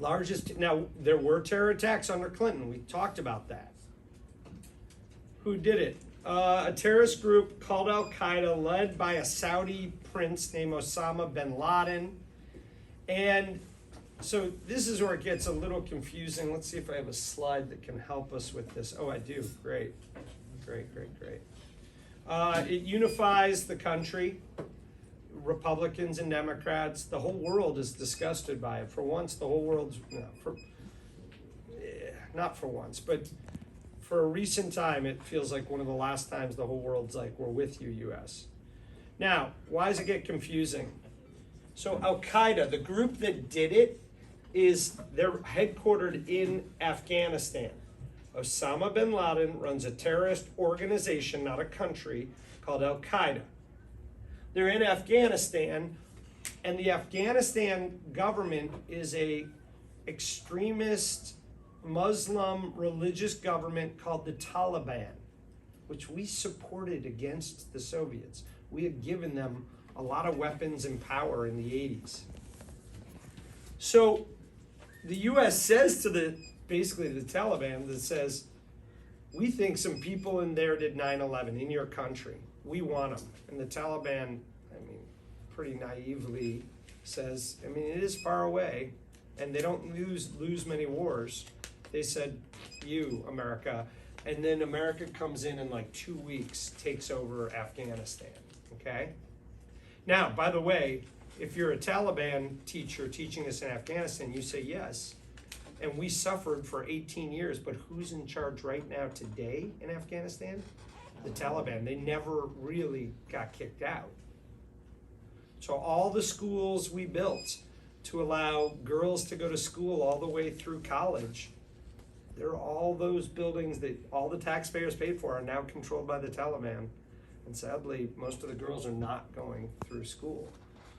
Largest, now, there were terror attacks under Clinton. We talked about that. Who did it? A terrorist group called Al-Qaeda, led by a Saudi prince named Osama bin Laden. And so this is where it gets a little confusing. Let's see if I have a slide that can help us with this. Oh, I do. Great. Great, great, great. It unifies the country. Republicans and Democrats, the whole world is disgusted by it. For once, the whole world's, not for once, but for a recent time, it feels like one of the last times the whole world's like, we're with you, US. Now, why does it get confusing? So Al-Qaeda, the group that did it, they're headquartered in Afghanistan. Osama bin Laden runs a terrorist organization, not a country, called Al-Qaeda. They're in Afghanistan, and the Afghanistan government is a extremist Muslim religious government called the Taliban, which we supported against the Soviets. We had given them a lot of weapons and power in the 80s. So the US says to basically the Taliban, that says, we think some people in there did 9/11 in your country. We want them. And the Taliban, pretty naively says, it is far away, and they don't lose many wars. They said, you, America. And then America comes in like 2 weeks, takes over Afghanistan, okay? Now, by the way, if you're a Taliban teacher teaching us in Afghanistan, you say yes. And we suffered for 18 years, but who's in charge right now today in Afghanistan? The Taliban. They never really got kicked out. So all the schools we built to allow girls to go to school all the way through college, all those buildings that all the taxpayers paid for are now controlled by the Taliban. And sadly, most of the girls are not going through school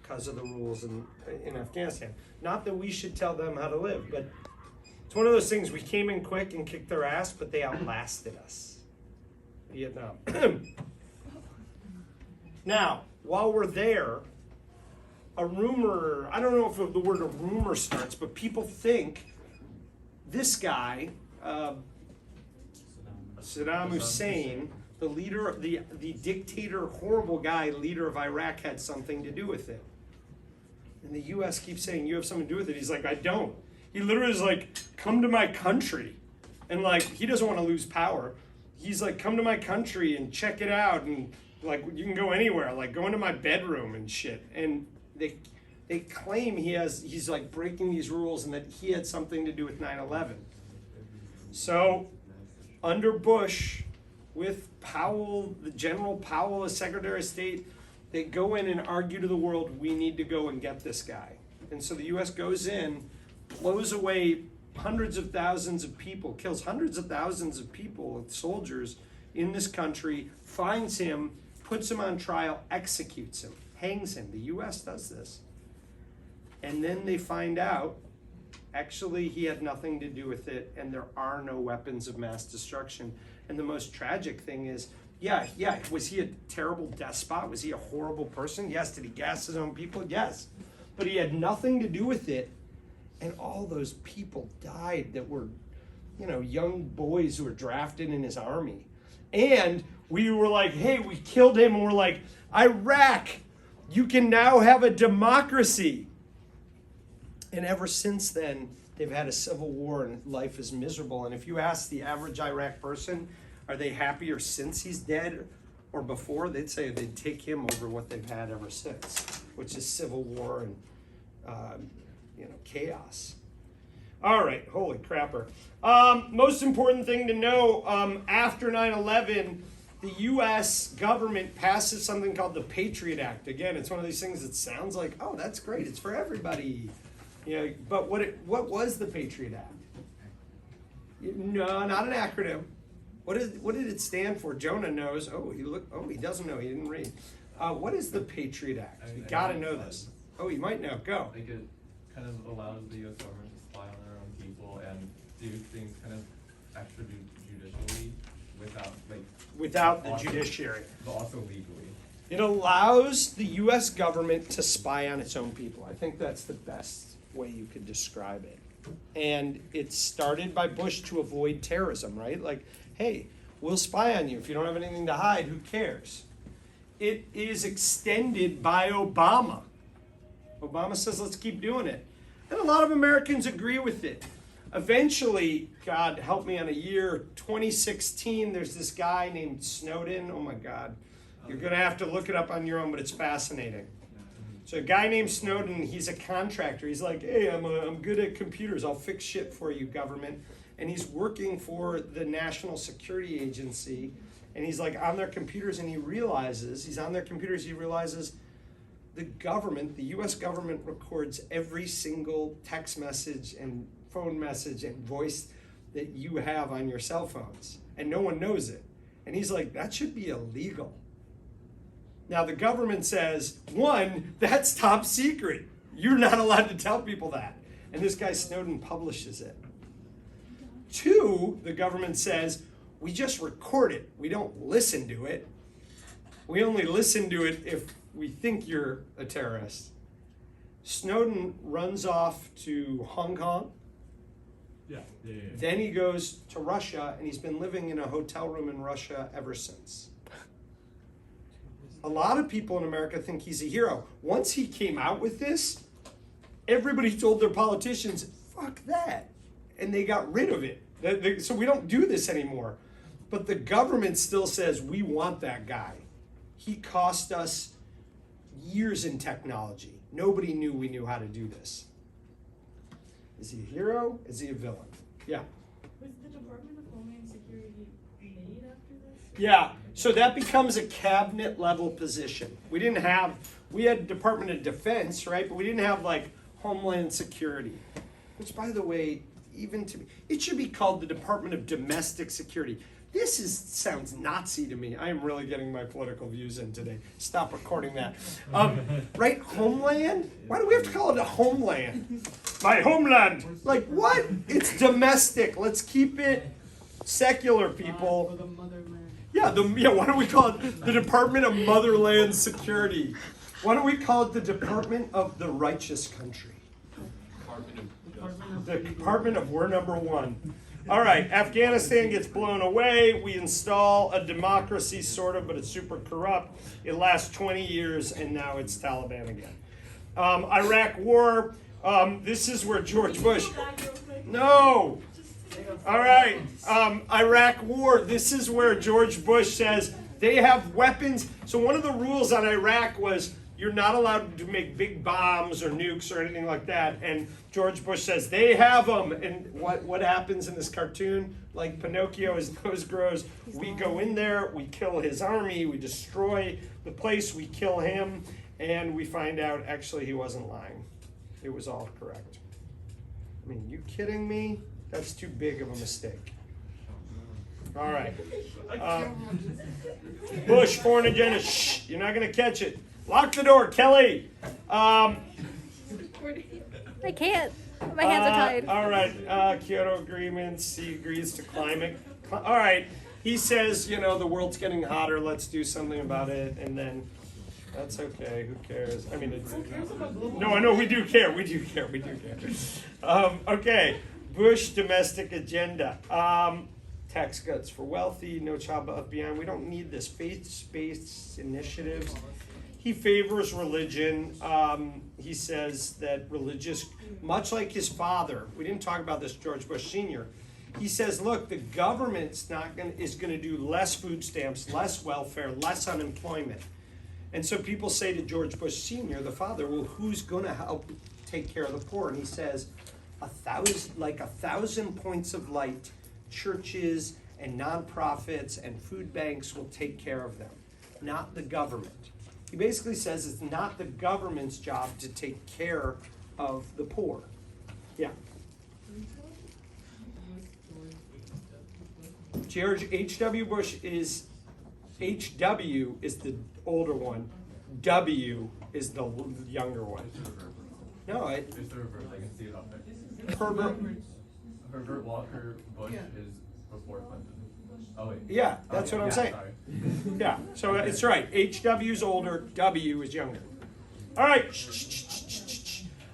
because of the rules in Afghanistan. Not that we should tell them how to live, but it's one of those things. We came in quick and kicked their ass, but they outlasted us. Vietnam. Now, while we're there, a rumor, I don't know if the word a rumor starts, but people think this guy, Saddam Hussein, the leader, the dictator, horrible guy, leader of Iraq, had something to do with it. And the US keeps saying, you have something to do with it. He's like, I don't. He literally is like, come to my country. And like, he doesn't want to lose power. He's like, come to my country and check it out. And like, you can go anywhere, like go into my bedroom and shit. And they claim he's like breaking these rules and that he had something to do with 9/11. So under Bush, with Powell, the General Powell as Secretary of State, they go in and argue to the world, we need to go and get this guy. And so the US goes in, blows away hundreds of thousands of people, kills hundreds of thousands of people, soldiers in this country, finds him, puts him on trial, executes him, hangs him. The US does this. And then they find out, actually, he had nothing to do with it, and there are no weapons of mass destruction. And the most tragic thing is, yeah, was he a terrible despot? Was he a horrible person? Yes. Did he gas his own people? Yes. But he had nothing to do with it. And all those people died that were, young boys who were drafted in his army. And we were like, hey, we killed him. And we're like, Iraq, you can now have a democracy. And ever since then, they've had a civil war and life is miserable. And if you ask the average Iraq person, are they happier since he's dead or before? They'd say they'd take him over what they've had ever since, which is civil war and chaos. All right, holy crapper. Most important thing to know, after 9/11, the U.S. government passes something called the Patriot Act. Again, it's one of these things that sounds like, oh, that's great, it's for everybody. But what was the Patriot Act? No, not an acronym. What did it stand for? Jonah knows. He doesn't know. He didn't read. What is the Patriot Act? You got to know this. Oh, you might know. Go. Like it kind of allows the U.S. government to spy on their own people and do things kind of extrajudicially without the judiciary, but also legally. It allows the U.S. government to spy on its own people. I think that's the best way you could describe it. And it started by Bush to avoid terrorism, right? Like, hey, we'll spy on you. If you don't have anything to hide, who cares? It is extended by Obama. Obama says, let's keep doing it. And a lot of Americans agree with it. Eventually, God help me on a year, 2016, there's this guy named Snowden. Oh my God. You're going to have to look it up on your own, but it's fascinating. So a guy named Snowden, he's a contractor. He's like, hey, I'm good at computers. I'll fix shit for you, government. And he's working for the National Security Agency. And he's like on their computers, and he realizes the government, the US government, records every single text message and phone message and voice that you have on your cell phones. And no one knows it. And he's like, that should be illegal. Now the government says, one, that's top secret. You're not allowed to tell people that. And this guy Snowden publishes it. Two, the government says, we just record it. We don't listen to it. We only listen to it if we think you're a terrorist. Snowden runs off to Hong Kong. Yeah. Then he goes to Russia, and he's been living in a hotel room in Russia ever since. A lot of people in America think he's a hero. Once he came out with this, everybody told their politicians, fuck that. And they got rid of it. So we don't do this anymore. But the government still says, we want that guy. He cost us years in technology. Nobody knew we knew how to do this. Is he a hero? Is he a villain? Yeah. Was the Department of Homeland Security made after this? Yeah, so that becomes a cabinet level position. We had Department of Defense, right? But we didn't have like Homeland Security, which by the way, it should be called the Department of Domestic Security. Sounds Nazi to me. I am really getting my political views in today. Stop recording that. Right, Homeland? Why do we have to call it a homeland? My homeland. Like what? It's domestic. Let's keep it secular, people. For the motherland. Yeah, why don't we call it the Department of Motherland Security? Why don't we call it the Department of the Righteous Country? The Department of We're Number One. All right, Afghanistan gets blown away. We install a democracy, sort of, but it's super corrupt. It lasts 20 years, and now it's Taliban again. Iraq War. This is where George Bush. No. All right. Iraq War. This is where George Bush says they have weapons. So one of the rules on Iraq was you're not allowed to make big bombs or nukes or anything like that. And George Bush says they have them. And what happens in this cartoon? Like Pinocchio, his nose grows. We go in there, we kill his army, we destroy the place, we kill him, and we find out actually he wasn't lying. It was all correct. I mean, you kidding me? That's too big of a mistake. All right. Bush foreign agenda. Shh, you're not going to catch it. Lock the door, Kelly. I can't. My hands are tied. All right. Kyoto agreements. He agrees to climate. All right. He says, the world's getting hotter. Let's do something about it. And then that's okay. Who cares? I mean, no, I know we do care. We do care. Okay. Bush domestic agenda. Tax cuts for wealthy. No child left behind. We don't need this faith-based initiatives. He favors religion. He says that much like his father, we didn't talk about this, George Bush Sr., he says, look, the government's is going to do less food stamps, less welfare, less unemployment. And so people say to George Bush Sr., the father, well, who's going to help take care of the poor? And he says, 1,000 points of light, churches and nonprofits and food banks will take care of them, not the government. He basically says it's not the government's job to take care of the poor. Yeah. George H.W. Bush is H.W. is the older one. W is the younger one. No, It's the reverse. I can see it up there. Herbert Walker Bush is before Clinton. Oh wait. Yeah, that's what I'm saying. Sorry. Yeah, so it's right. HW is older, W is younger. All right.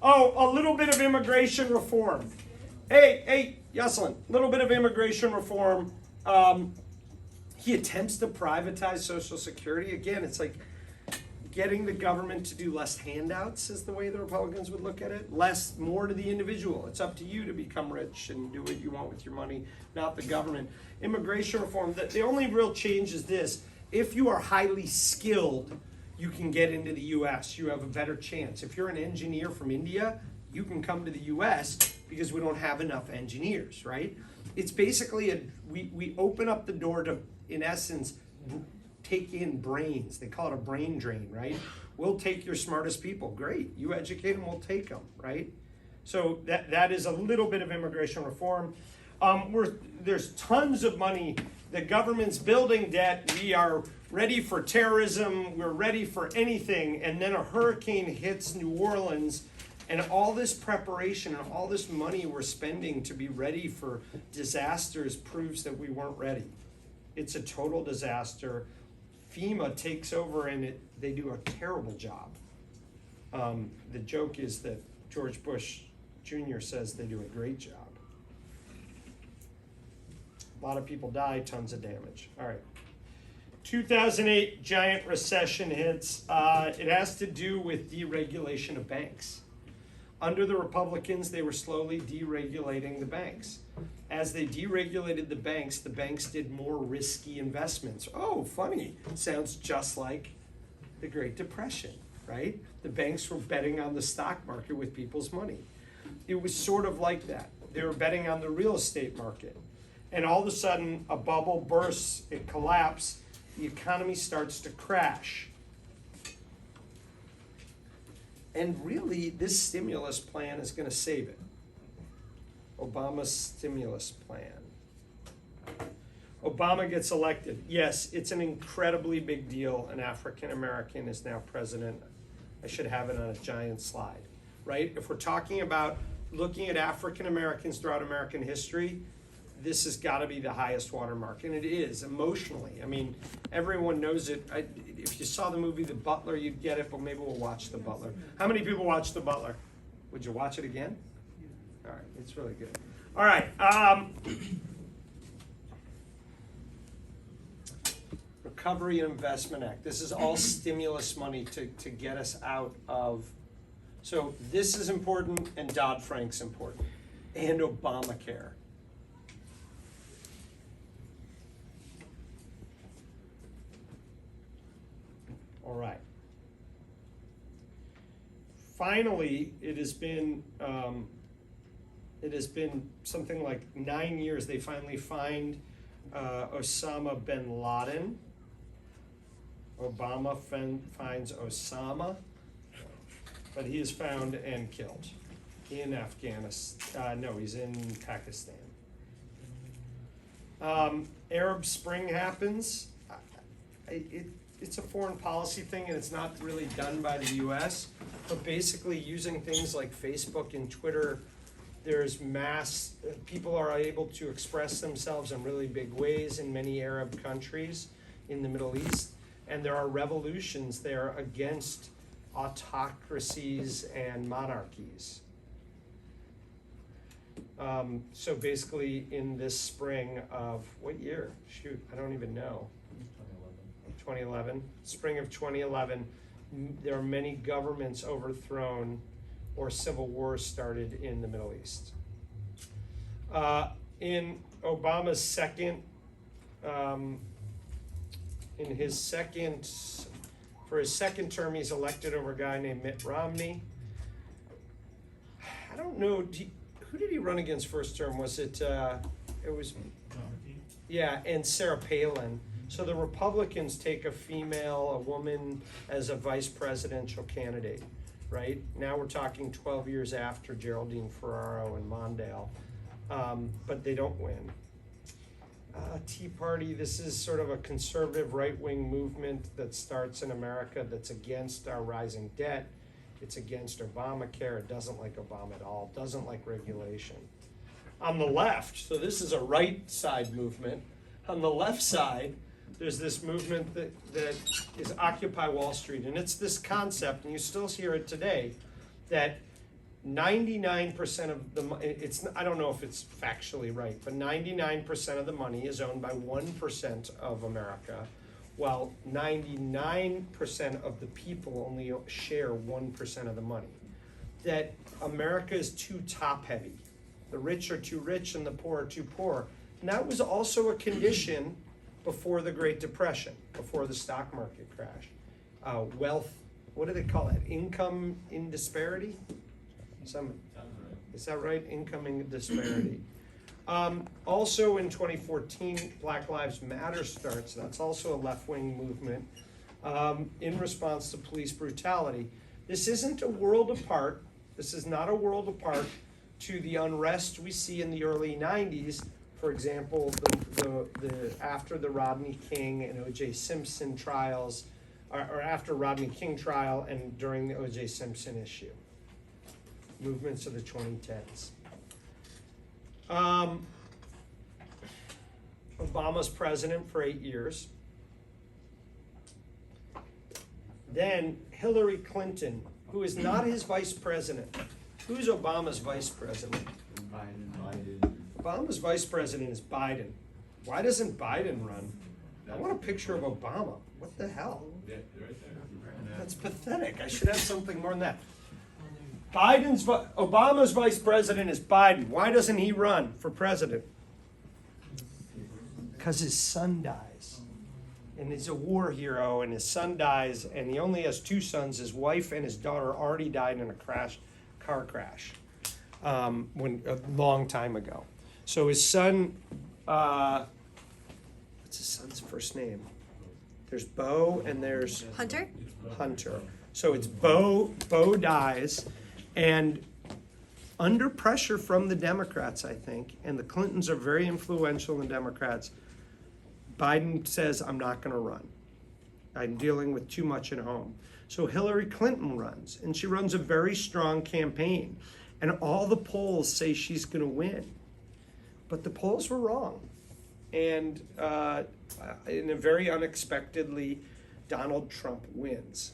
Oh, a little bit of immigration reform. Hey, Yoselin, little bit of immigration reform. He attempts to privatize Social Security. Again, it's like getting the government to do less handouts is the way the Republicans would look at it. More to the individual. It's up to you to become rich and do what you want with your money, not the government. Immigration reform, the only real change is this. If you are highly skilled, you can get into the US. You have a better chance. If you're an engineer from India, you can come to the US because we don't have enough engineers, right? It's basically we open up the door to, in essence, take in brains. They call it a brain drain, right? We'll take your smartest people. Great. You educate them, we'll take them, right? So that is a little bit of immigration reform. There's tons of money. The government's building debt. We are ready for terrorism. We're ready for anything. And then a hurricane hits New Orleans, and all this preparation and all this money we're spending to be ready for disasters proves that we weren't ready. It's a total disaster. FEMA takes over and they do a terrible job. The joke is that George Bush Jr. says they do a great job. A lot of people die, tons of damage. All right. 2008 giant recession hits. It has to do with deregulation of banks. Under the Republicans, they were slowly deregulating the banks. As they deregulated the banks did more risky investments. Oh, funny. Sounds just like the Great Depression, right? The banks were betting on the stock market with people's money. It was sort of like that. They were betting on the real estate market. And all of a sudden, a bubble bursts, it collapses, the economy starts to crash. And really, this stimulus plan is going to save it. Obama's stimulus plan. Obama gets elected. Yes, it's an incredibly big deal. An African American is now president. I should have it on a giant slide, right? If we're talking about looking at African Americans throughout American history, this has got to be the highest watermark, and it is emotionally. I mean, everyone knows it. If you saw the movie The Butler, you'd get it, but maybe we'll watch The Butler. How many people watched The Butler? Would you watch it again? All right, it's really good. All right. Recovery and Investment Act. This is all stimulus money to get us out of. So this is important, and Dodd-Frank's important, and Obamacare. All right. Finally, it has been something like 9 years. They finally find Osama bin Laden. Obama finds Osama, but he is found and killed in Afghanistan. No, he's in Pakistan. Arab Spring happens. It's a foreign policy thing, and it's not really done by the U.S., but basically using things like Facebook and Twitter, there's people are able to express themselves in really big ways in many Arab countries in the Middle East, and there are revolutions there against autocracies and monarchies. So basically in this spring of, what year? Shoot, I don't even know. 2011, spring of 2011, there are many governments overthrown or civil wars started in the Middle East. In Obama's for his second term, he's elected over a guy named Mitt Romney. I don't know, who did he run against first term? Was it was, yeah, and Sarah Palin. So the Republicans take a woman as a vice presidential candidate, right? Now we're talking 12 years after Geraldine Ferraro and Mondale, but they don't win. Tea Party, this is sort of a conservative right-wing movement that starts in America that's against our rising debt. It's against Obamacare. It doesn't like Obama at all, doesn't like regulation. On the left, so this is a right side movement. On the left side, there's this movement that is Occupy Wall Street, and it's this concept, and you still hear it today, that 99% of the it's I don't know if it's factually right, but 99% of the money is owned by 1% of America, while 99% of the people only share 1% of the money. That America is too top heavy. The rich are too rich and the poor are too poor. And that was also a condition before the Great Depression, before the stock market crash. Wealth, what do they call it? Income in disparity? Is that right? Income in disparity. Also in 2014, Black Lives Matter starts. That's also a left-wing movement in response to police brutality. This isn't a world apart. This is not a world apart to the unrest we see in the early 90s. For example, the after the Rodney King and O.J. Simpson trials, or after Rodney King trial and during the O.J. Simpson issue. Movements of the 2010s. Obama's president for 8 years. Then Hillary Clinton, who is not his vice president. Who's Obama's vice president? Biden. Obama's vice president is Biden. Why doesn't Biden run? I want a picture of Obama. What the hell? Yeah, right there. That's pathetic. I should have something more than that. Obama's vice president is Biden. Why doesn't he run for president? Because his son dies. And he's a war hero, and his son dies, and he only has 2 sons. His wife and his daughter already died in a car crash, a long time ago. So his son, what's his son's first name? There's Bo and there's Hunter? Hunter. So it's Bo dies, and under pressure from the Democrats, I think, and the Clintons are very influential in Democrats, Biden says, I'm not going to run. I'm dealing with too much at home. So Hillary Clinton runs, and she runs a very strong campaign. And all the polls say she's going to win. But the polls were wrong. And in a very unexpectedly, Donald Trump wins.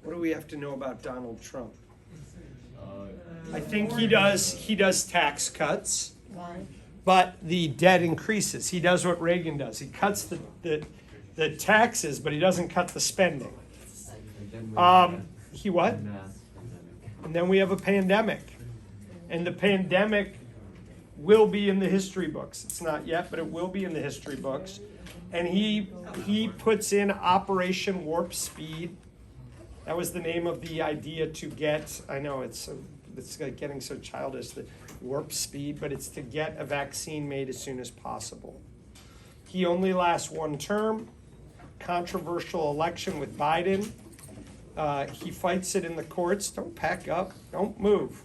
What do we have to know about Donald Trump? I think he does tax cuts. But the debt increases. He does what Reagan does. He cuts the taxes, but he doesn't cut the spending. He what? And then we have a pandemic. And the pandemic will be in the history books. It's not yet, but it will be in the history books. And he puts in Operation Warp Speed. That was the name of the idea to get, I know it's like getting so childish, the warp speed, but it's to get a vaccine made as soon as possible. He only lasts 1 term, controversial election with Biden. He fights it in the courts. Don't pack up, don't move.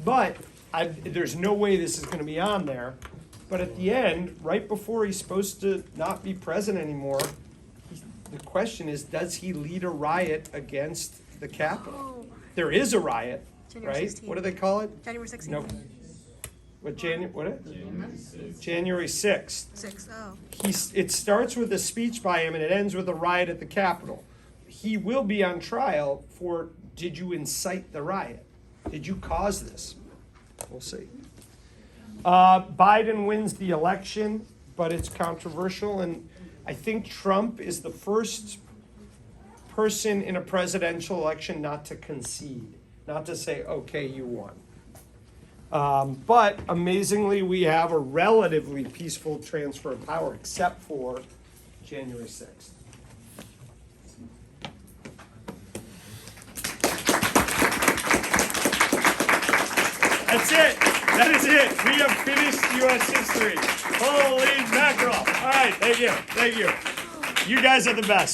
But there's no way this is going to be on there. But at the end, right before he's supposed to not be president anymore, the question is, does he lead a riot against the Capitol? There is a riot, January right? 16th. What do they call it? January 16th. No. What January 6th. 6th, oh. It starts with a speech by him and it ends with a riot at the Capitol. He will be on trial for, did you incite the riot? Did you cause this? We'll see. Biden wins the election, but it's controversial, and I think Trump is the first person in a presidential election not to concede, not to say, okay, you won. But amazingly, we have a relatively peaceful transfer of power, except for January 6th. That's it. That is it. We have finished U.S. history. Holy mackerel. All right, thank you. Thank you. You guys are the best.